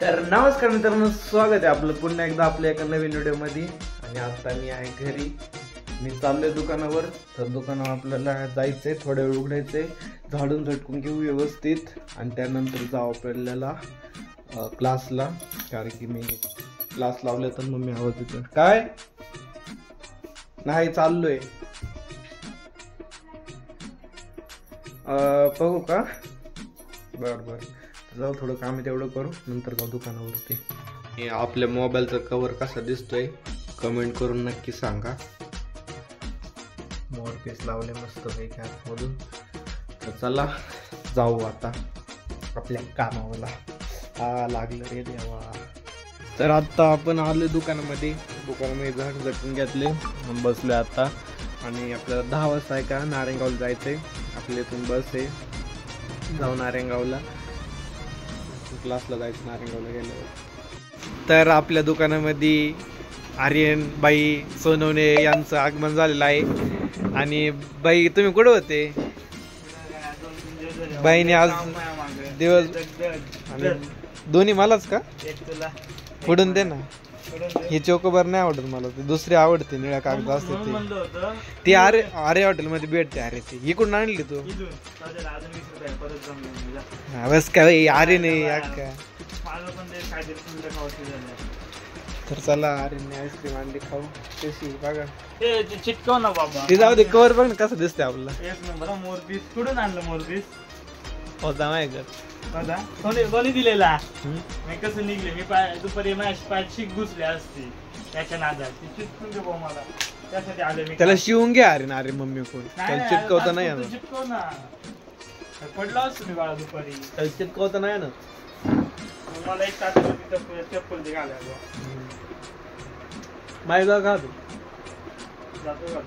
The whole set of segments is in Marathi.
तर नमस्कार मित्रांनो, स्वागत आहे आपलं पुन्हा एकदा आपल्या एका नवीन व्हिडिओमध्ये. आणि आता मी आहे घरी, मी चाललोय दुकानावर. तर दुकानावर आपल्याला जायचंय, थोड्या वेळ उघडायचंय, झाडून झटकून घेऊ व्यवस्थित आणि त्यानंतर जाऊ आपल्याला क्लासला. कारण की मी क्लास लावले तर मग मी आवाज देतो. काय नाही चाललोय, बघू का? बर जाऊ, थोडं काम आहे तेवढं करू, नंतर जाऊ दुकानावरती. आपल्या मोबाईलचा कव्हर कसा दिसतोय कमेंट करून नक्की सांगा. मोर पीस लावले मस्त पैकी आतमधून. तर चला जाऊ आता आपल्या कामावरला. लागलं रे देवा. तर आता आपण आलो दुकानामध्ये झाड झटून घेतले, बसलोय आता. आणि आपल्याला 10 वाजता आहे का नारायणगावला जायचंय. आपल्या इथून बस आहे, जाऊ नारायणगावला. क्लासला जायचं नारायणगावला गेल्यावर. तर आपल्या दुकानामध्ये आर्यन बाई सोनवणे यांचं आगमन झालेलं आहे. आणि बाई तुम्ही कुठे होते? बाईने आज दिवस आणि दोन्ही मलाच का फोडून दे ना. ही चोकोबार नाही आवडत मला, ती दुसरी आवडते, निळ्या कागद असते ती आरे हॉटेल मध्ये भेटते. अरे ती इकडून आणली तू? बस काय अरे नाही का. तर चला आर्यनने आईस्क्रीम आणली, खाऊ. कशी बघा, चिटकव ना बाबा. ती जाऊ दे, कवर बघ ना कसं दिसते आपला. एक नंबर मोरपीस. कुठून आणलं मोरपीस? होता माहिती कोणी दिलेला? मी कसं निघले, मी दुपारी पाचशी घुसले असते त्याच्या नादात. ती चिटकून दे भाऊ मला, त्यासाठी आले मी. त्याला शिवून घ्या अरे. अरे मम्मी कोण त्याला चिटकवता नाही ना. चिटकव ना, पडला असतो मी बाळा दुपारी. त्याला चिटकवता नाही ना. मला एक तासाची चप्पल दे घालायला. माय जा का तू जातो.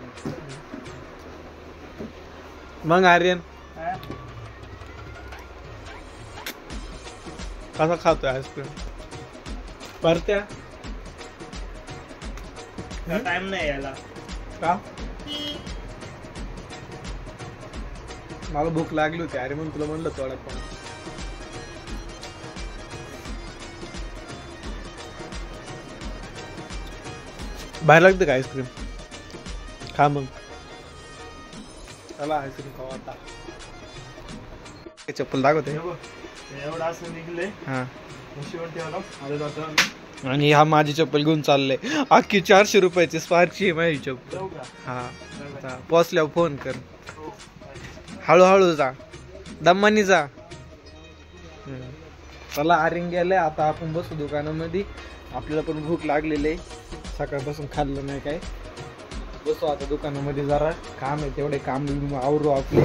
मग आर्यन कसा खातोय आईस्क्रीम? परत्या टाइम नाही यायला का? मला भूक लागली होती अरे, म्हणून तुला म्हणलं थोडा पण. बाहेर लागतं का आईस्क्रीम? खा मग. चला आईस्क्रीम खाऊ आता. चप्पल दाखवते. एवढं असं निघले. हा, शिवून ठेवलं. आले जातो. आणि हा माझी चप्पल घेऊन चालले. अख्खी 400 रुपयाची स्पार्कची आहे माझी चप्पल. हा, पोचल्यावर फोन कर. हळूहळू जा, दम्मानी जा. चला आर्यन गेले, आता आपण बसू दुकानामध्ये. आपल्याला पण भूक लागलेली आहे, सकाळपासून खाल्लं नाही काय. बसू आता दुकानामध्ये, जरा काम आहे तेवढे काम आवरू आपले.